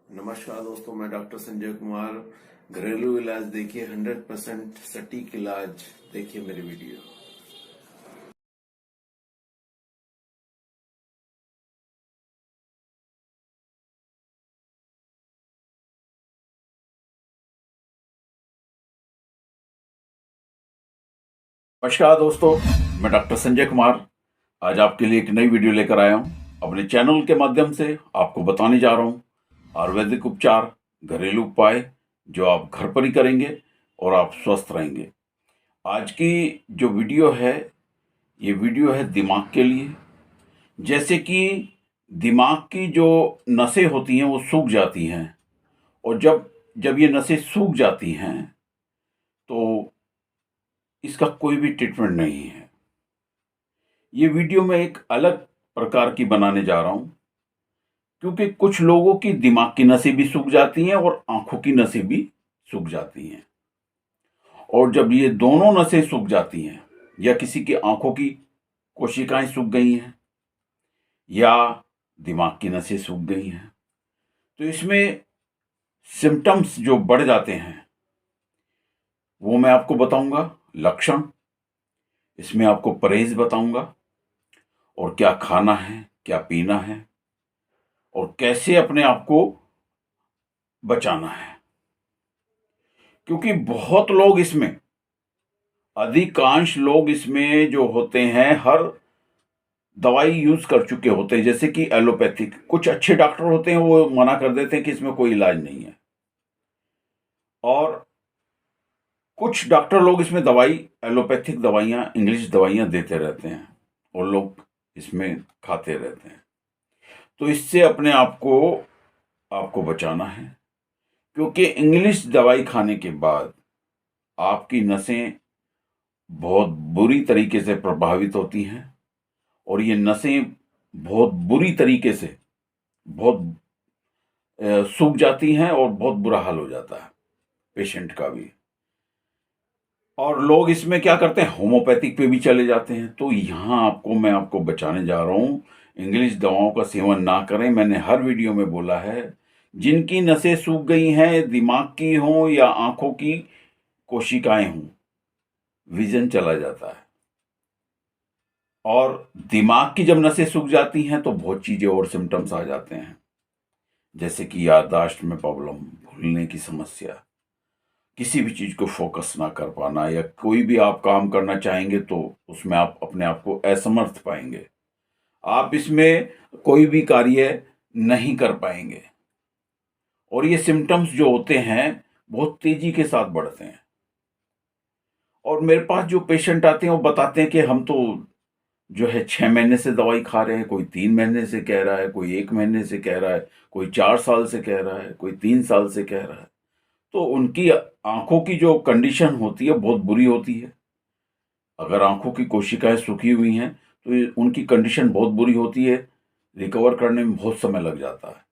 नमस्कार दोस्तों, मैं डॉक्टर संजय कुमार। घरेलू इलाज देखिए, 100% सटीक इलाज देखिए मेरी वीडियो। नमस्कार दोस्तों, मैं डॉक्टर संजय कुमार आज आपके लिए एक नई वीडियो लेकर आया हूं। अपने चैनल के माध्यम से आपको बताने जा रहा हूं आयुर्वेदिक उपचार, घरेलू उपाय जो आप घर पर ही करेंगे और आप स्वस्थ रहेंगे। आज की जो वीडियो है, ये वीडियो है दिमाग के लिए। जैसे कि दिमाग की जो नसें होती हैं वो सूख जाती हैं, और जब जब ये नसें सूख जाती हैं तो इसका कोई भी ट्रीटमेंट नहीं है। ये वीडियो मैं एक अलग प्रकार की बनाने जा रहा हूं, क्योंकि कुछ लोगों की दिमाग की नसें भी सूख जाती हैं और आंखों की नसें भी सूख जाती हैं। और जब ये दोनों नसें सूख जाती हैं, या किसी की आंखों की कोशिकाएं सूख गई हैं या दिमाग की नसें सूख गई हैं, तो इसमें सिम्टम्स जो बढ़ जाते हैं वो मैं आपको बताऊंगा। लक्षण, इसमें आपको परहेज बताऊंगा, और क्या खाना है, क्या पीना है, और कैसे अपने आप को बचाना है। क्योंकि बहुत लोग इसमें, अधिकांश लोग इसमें जो होते हैं, हर दवाई यूज कर चुके होते हैं। जैसे कि एलोपैथिक, कुछ अच्छे डॉक्टर होते हैं वो मना कर देते हैं कि इसमें कोई इलाज नहीं है, और कुछ डॉक्टर लोग इसमें दवाई, एलोपैथिक दवाइयां, इंग्लिश दवाइयां देते रहते हैं, और लोग इसमें खाते रहते हैं। तो इससे अपने आप को आपको बचाना है, क्योंकि इंग्लिश दवाई खाने के बाद आपकी नसें बहुत बुरी तरीके से प्रभावित होती हैं, और ये नसें बहुत बुरी तरीके से बहुत सूख जाती हैं, और बहुत बुरा हाल हो जाता है पेशेंट का भी। और लोग इसमें क्या करते हैं, होम्योपैथिक पे भी चले जाते हैं। तो यहाँ मैं आपको बचाने जा रहा हूँ, इंग्लिश दवाओं का सेवन ना करें। मैंने हर वीडियो में बोला है, जिनकी नसें सूख गई हैं, दिमाग की हों या आंखों की कोशिकाएं हों, विजन चला जाता है। और दिमाग की जब नसें सूख जाती हैं तो बहुत चीजें और सिम्टम्स आ जाते हैं, जैसे कि याददाश्त में प्रॉब्लम, भूलने की समस्या, किसी भी चीज को फोकस ना कर पाना, या कोई भी आप काम करना चाहेंगे तो उसमें आप अपने आप को असमर्थ पाएंगे। आप इसमें कोई भी कार्य नहीं कर पाएंगे, और ये सिम्टम्स जो होते हैं बहुत तेजी के साथ बढ़ते हैं। और मेरे पास जो पेशेंट आते हैं वो बताते हैं कि हम तो जो है 6 महीने से दवाई खा रहे हैं, कोई 3 महीने से कह रहा है, कोई 1 महीने से कह रहा है, कोई 4 साल से कह रहा है, कोई 3 साल से कह रहा है। तो उनकी आंखों की जो कंडीशन होती है बहुत बुरी होती है। अगर आंखों की कोशिकाएं सूखी हुई हैं तो उनकी कंडीशन बहुत बुरी होती है, रिकवर करने में बहुत समय लग जाता है।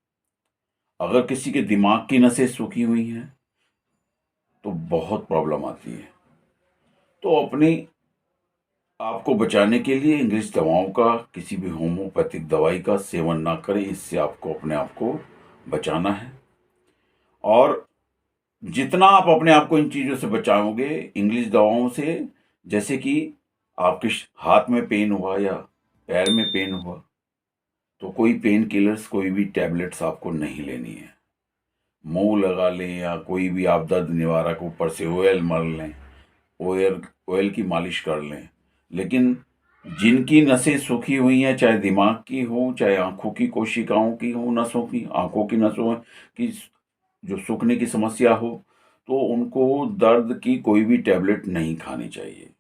अगर किसी के दिमाग की नसें सूखी हुई हैं तो बहुत प्रॉब्लम आती है। तो अपनी आपको बचाने के लिए इंग्लिश दवाओं का, किसी भी होम्योपैथिक दवाई का सेवन ना करें। इससे आपको अपने आप को बचाना है। और जितना आप अपने आप को इन चीज़ों से बचाओगे, इंग्लिश दवाओं से, जैसे कि आपके हाथ में पेन हुआ या पैर में पेन हुआ, तो कोई पेन किलर्स, कोई भी टैबलेट्स आपको नहीं लेनी है। मुंह लगा लें, या कोई भी आप दर्द निवारक ऊपर से ऑयल मल लें, ऑयल ऑयल की मालिश कर लें। लेकिन जिनकी नसें सूखी हुई हैं, चाहे दिमाग की हो, चाहे आंखों की कोशिकाओं की हो, नसों की, आंखों की नसों की जो सूखने की समस्या हो, तो उनको दर्द की कोई भी टैबलेट नहीं खानी चाहिए।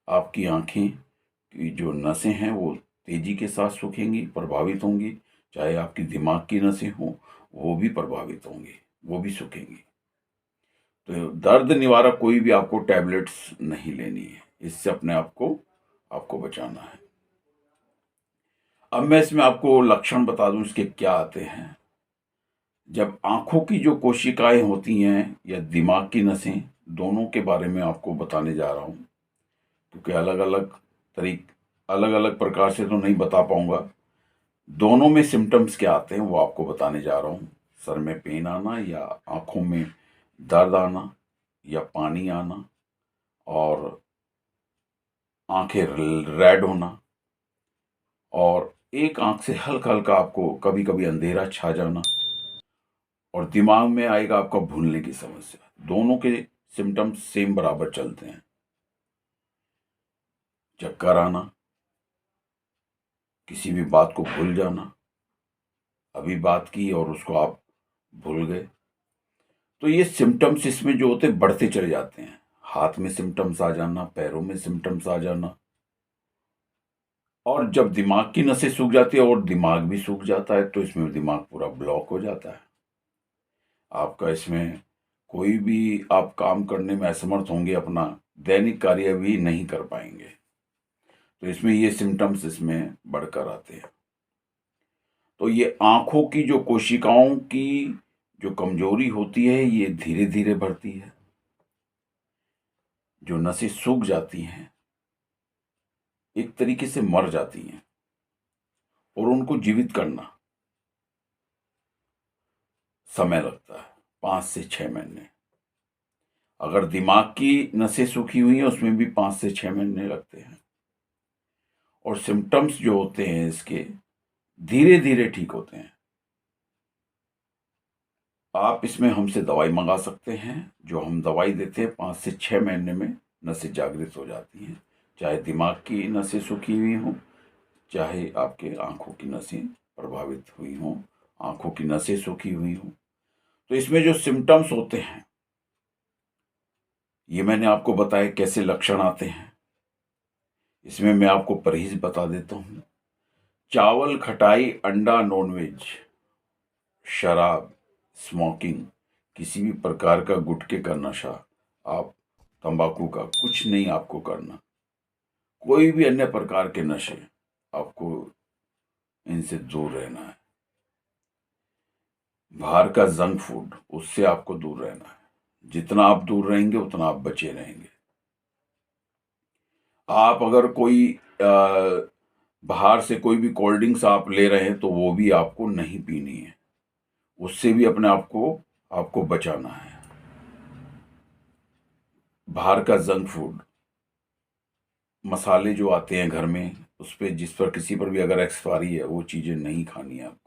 आपकी आंखें की जो नसें हैं वो तेजी के साथ सूखेंगी, प्रभावित होंगी। चाहे आपकी दिमाग की नसें हों, वो भी प्रभावित होंगी, वो भी सूखेंगी। तो दर्द निवारक कोई भी आपको टैबलेट्स नहीं लेनी है। इससे अपने आप को आपको बचाना है। अब मैं इसमें आपको लक्षण बता दूं इसके क्या आते हैं। जब आंखों की जो कोशिकाएं होती हैं या दिमाग की नसें, दोनों के बारे में आपको बताने जा रहा हूं, क्योंकि अलग अलग प्रकार से तो नहीं बता पाऊंगा। दोनों में सिम्टम्स क्या आते हैं वो आपको बताने जा रहा हूँ। सर में पेन आना या आँखों में दर्द आना या पानी आना और आँखें रेड होना और एक आँख से हल्का-हल्का आपको कभी-कभी अंधेरा छा जाना और दिमाग में आएगा आपका भूलने की समस्या। दोनों के सिम्टम्स सेम बराबर चलते हैं। चक्कर आना, किसी भी बात को भूल जाना, अभी बात की और उसको आप भूल गए। तो ये सिम्टम्स इसमें जो होते हैं बढ़ते चले जाते हैं। हाथ में सिम्टम्स आ जाना, पैरों में सिम्टम्स आ जाना और जब दिमाग की नसें सूख जाती है और दिमाग भी सूख जाता है तो इसमें दिमाग पूरा ब्लॉक हो जाता है। आपका इसमें कोई भी आप काम करने में असमर्थ होंगे, अपना दैनिक कार्य भी नहीं कर पाएंगे। तो इसमें ये सिम्टम्स इसमें बढ़कर आते हैं। तो ये आंखों की जो कोशिकाओं की जो कमजोरी होती है ये धीरे धीरे बढ़ती है। जो नसें सूख जाती हैं एक तरीके से मर जाती हैं और उनको जीवित करना समय लगता है 5 से 6 महीने। अगर दिमाग की नसें सूखी हुई हैं उसमें भी 5 से 6 महीने लगते हैं और सिम्टम्स जो होते हैं इसके धीरे धीरे ठीक होते हैं। आप इसमें हमसे दवाई मंगा सकते हैं। जो हम दवाई देते हैं 5 से 6 महीने में नसें जागृत हो जाती हैं, चाहे दिमाग की नसें सूखी हुई हों, चाहे आपके आंखों की नसें प्रभावित हुई हों, आंखों की नसें सूखी हुई हों। तो इसमें जो सिम्टम्स होते हैं ये मैंने आपको बताया कैसे लक्षण आते हैं। इसमें मैं आपको परहेज बता देता हूँ। चावल, खटाई, अंडा, नॉनवेज, शराब, स्मोकिंग, किसी भी प्रकार का गुटखे का नशा, आप तंबाकू का कुछ नहीं आपको करना। कोई भी अन्य प्रकार के नशे आपको इनसे दूर रहना है। बाहर का जंक फूड उससे आपको दूर रहना है। जितना आप दूर रहेंगे उतना आप बचे रहेंगे। आप अगर कोई बाहर से कोई भी कोल्ड ड्रिंक्स आप ले रहे हैं तो वो भी आपको नहीं पीनी है। उससे भी अपने आप को आपको बचाना है। बाहर का जंक फूड, मसाले जो आते हैं घर में उस पे जिस पर किसी पर भी अगर एक्सपायरी है वो चीज़ें नहीं खानी है आपको।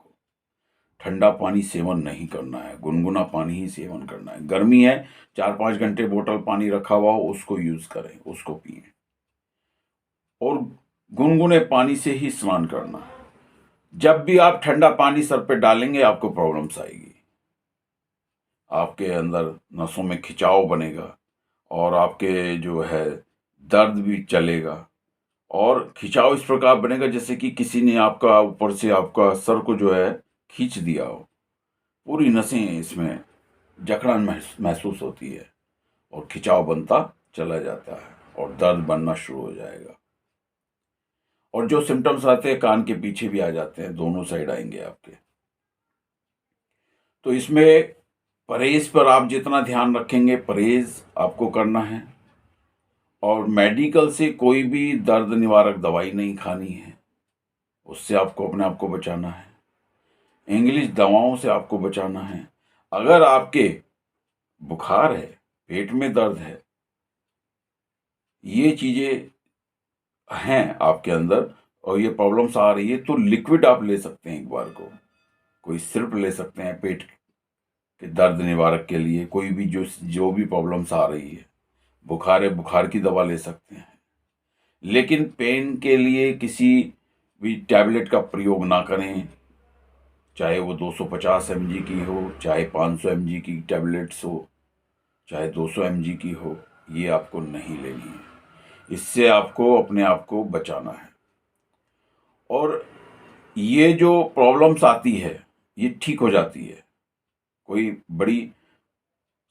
ठंडा पानी सेवन नहीं करना है, गुनगुना पानी ही सेवन करना है। गर्मी है 4-5 घंटे बोतल पानी रखा हुआ हो उसको यूज़ करें, उसको पिए और गुनगुने पानी से ही स्नान करना है। जब भी आप ठंडा पानी सर पे डालेंगे आपको प्रॉब्लम्स आएगी। आपके अंदर नसों में खिंचाव बनेगा और आपके जो है दर्द भी चलेगा और खिंचाव इस प्रकार बनेगा जैसे कि किसी ने आपका ऊपर से आपका सर को जो है खींच दिया हो। पूरी नसें इसमें जकड़न महसूस होती है और खिंचाव बनता चला जाता है और दर्द बनना शुरू हो जाएगा। और जो सिम्टम्स आते हैं कान के पीछे भी आ जाते हैं, दोनों साइड आएंगे आपके। तो इसमें परहेज पर आप जितना ध्यान रखेंगे परहेज आपको करना है और मेडिकल से कोई भी दर्द निवारक दवाई नहीं खानी है, उससे आपको अपने आप को बचाना है। इंग्लिश दवाओं से आपको बचाना है। अगर आपके बुखार है, पेट में दर्द है, ये चीज़ें हैं आपके अंदर और ये प्रॉब्लम्स आ रही है तो लिक्विड आप ले सकते हैं। एक बार को कोई सिरप ले सकते हैं पेट के दर्द निवारक के लिए। कोई भी जो भी प्रॉब्लम्स आ रही है, बुखार है, बुखार की दवा ले सकते हैं। लेकिन पेन के लिए किसी भी टैबलेट का प्रयोग ना करें, चाहे वो 250 mg की हो, चाहे 500 mg की टैबलेट्स हो, चाहे 200 mg की हो, ये आपको नहीं लेनी है। इससे आपको अपने आप को बचाना है। और ये जो प्रॉब्लम्स आती है ये ठीक हो जाती है, कोई बड़ी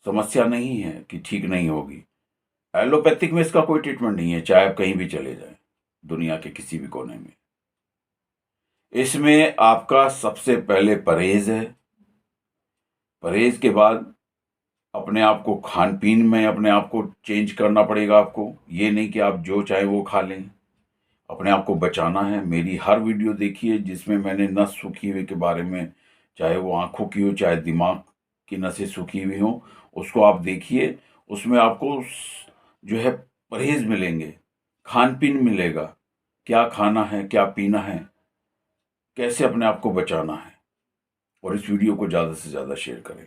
समस्या नहीं है कि ठीक नहीं होगी। एलोपैथिक में इसका कोई ट्रीटमेंट नहीं है, चाहे आप कहीं भी चले जाएं दुनिया के किसी भी कोने में। इसमें आपका सबसे पहले परहेज है। परहेज के बाद अपने आप को खान पीन में अपने आप को चेंज करना पड़ेगा आपको। ये नहीं कि आप जो चाहे वो खा लें। अपने आप को बचाना है। मेरी हर वीडियो देखिए जिसमें मैंने नस सूखी हुई के बारे में, चाहे वो आंखों की हो चाहे दिमाग की नसें सूखी हुई हो, उसको आप देखिए। उसमें आपको जो है परहेज मिलेंगे, खान पीन मिलेगा, क्या खाना है, क्या पीना है, कैसे अपने आप को बचाना है। और इस वीडियो को ज़्यादा से ज़्यादा शेयर करें।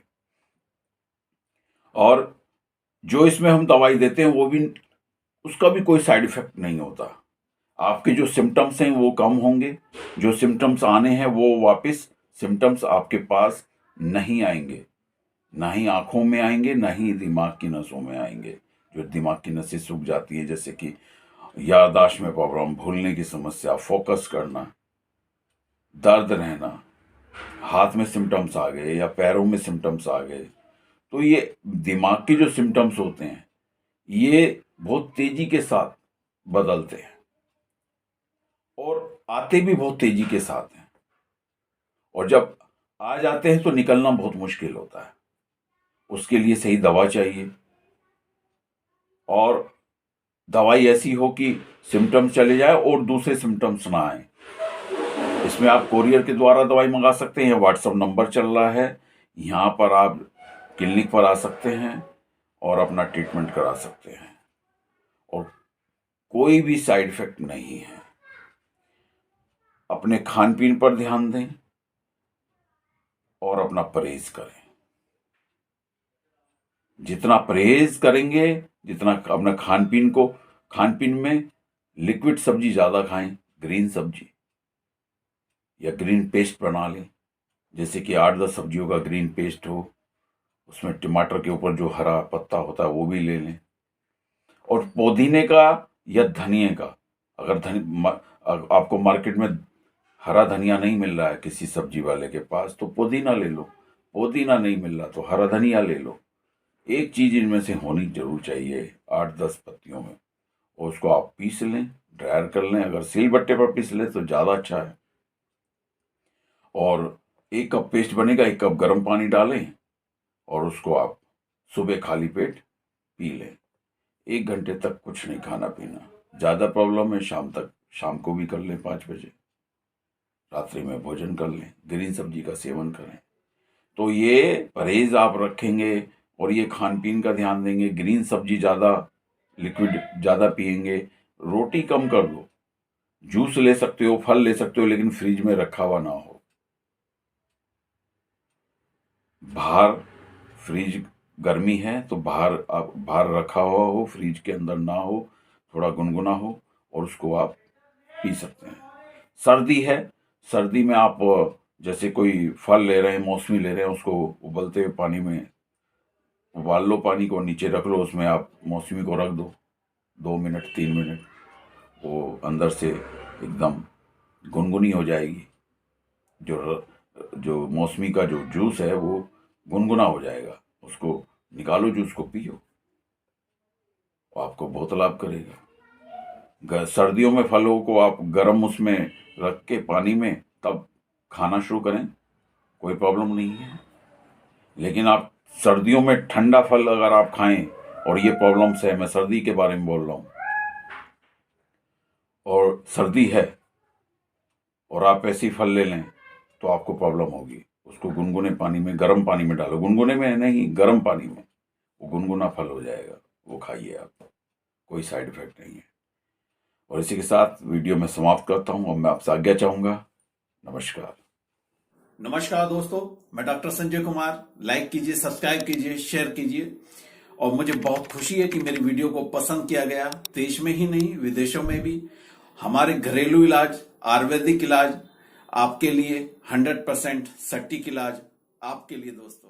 और जो इसमें हम दवाई देते हैं वो भी, उसका भी कोई साइड इफेक्ट नहीं होता। आपके जो सिम्टम्स हैं वो कम होंगे, जो सिम्टम्स आने हैं वो वापस सिम्टम्स आपके पास नहीं आएंगे, ना ही आंखों में आएंगे, ना ही दिमाग की नसों में आएंगे। जो दिमाग की नसें सूख जाती है, जैसे कि याददाश्त में प्रॉब्लम, भूलने की समस्या, फोकस करना, दर्द रहना, हाथ में सिम्टम्स आ गए या पैरों में सिम्टम्स आ गए, तो ये दिमाग के जो सिम्टम्स होते हैं ये बहुत तेजी के साथ बदलते हैं और आते भी बहुत तेजी के साथ हैं। और जब आ जाते हैं तो निकलना बहुत मुश्किल होता है। उसके लिए सही दवा चाहिए, और दवाई ऐसी हो कि सिम्टम्स चले जाए और दूसरे सिम्टम्स ना आए। इसमें आप कोरियर के द्वारा दवाई मंगा सकते हैं, व्हाट्सएप नंबर चल रहा है, यहाँ पर आप क्लिनिक पर आ सकते हैं और अपना ट्रीटमेंट करा सकते हैं। और कोई भी साइड इफेक्ट नहीं है। अपने खान पीन पर ध्यान दें और अपना परहेज करें। जितना परहेज करेंगे, जितना अपना खान पीन में लिक्विड सब्जी ज़्यादा खाएं, ग्रीन सब्जी या ग्रीन पेस्ट बना लें। जैसे कि 8-10 सब्जियों का ग्रीन पेस्ट हो, उसमें टमाटर के ऊपर जो हरा पत्ता होता है वो भी ले लें। और पुदीने का या धनिए का, अगर आपको मार्केट में हरा धनिया नहीं मिल रहा है किसी सब्जी वाले के पास, तो पुदीना ले लो। पुदीना नहीं मिल रहा तो हरा धनिया ले लो। एक चीज इनमें से होनी जरूर चाहिए 8-10 पत्तियों में, और उसको आप पीस लें, ड्रायर कर लें। अगर सिलबट्टे पर पीस लें तो ज़्यादा अच्छा है। और 1 कप पेस्ट बनेगा, 1 कप गर्म पानी डालें और उसको आप सुबह खाली पेट पी लें। 1 घंटे तक कुछ नहीं खाना पीना। ज़्यादा प्रॉब्लम है शाम को भी कर लें, 5 बजे रात्रि में भोजन कर लें, ग्रीन सब्जी का सेवन करें। तो ये परहेज आप रखेंगे और ये खान पीन का ध्यान देंगे, ग्रीन सब्जी ज़्यादा, लिक्विड ज़्यादा पिएंगे, रोटी कम कर दो, जूस ले सकते हो, फल ले सकते हो, लेकिन फ्रिज में रखा हुआ ना हो। बाहर फ्रिज गर्मी है तो बाहर रखा हुआ हो, फ्रिज के अंदर ना हो, थोड़ा गुनगुना हो, और उसको आप पी सकते हैं। सर्दी है, सर्दी में आप जैसे कोई फल ले रहे हैं, मौसमी ले रहे हैं, उसको उबलते हुए पानी में उबाल लो, पानी को नीचे रख लो, उसमें आप मौसमी को रख दो 2 मिनट 3 मिनट, वो अंदर से एकदम गुनगुनी हो जाएगी। जो मौसमी का जो जूस है वो गुनगुना हो जाएगा, उसको निकालो, जूस को पियो, आपको बहुत लाभ करेगा। सर्दियों में फलों को आप गर्म उसमें रख के पानी में तब खाना शुरू करें, कोई प्रॉब्लम नहीं है। लेकिन आप सर्दियों में ठंडा फल अगर आप खाएं, और ये प्रॉब्लम्स है, मैं सर्दी के बारे में बोल रहा हूं, और सर्दी है और आप ऐसी फल ले लें तो आपको प्रॉब्लम होगी। उसको गुनगुने पानी में, गर्म पानी में डालो, गुनगुने में नहीं, गर्म पानी में, वो गुनगुना फल हो जाएगा, वो खाइए आप, कोई साइड इफेक्ट नहीं है। और इसी के साथ वीडियो में समाप्त करता हूं और मैं आपसे आज्ञा चाहूंगा। नमस्कार। नमस्कार दोस्तों, मैं डॉक्टर संजय कुमार। लाइक कीजिए, सब्सक्राइब कीजिए, शेयर कीजिए। और मुझे बहुत खुशी है कि मेरी वीडियो को पसंद किया गया। देश में ही नहीं, विदेशों में भी हमारे घरेलू इलाज, आयुर्वेदिक इलाज आपके लिए 100% सटीक इलाज आपके लिए दोस्तों।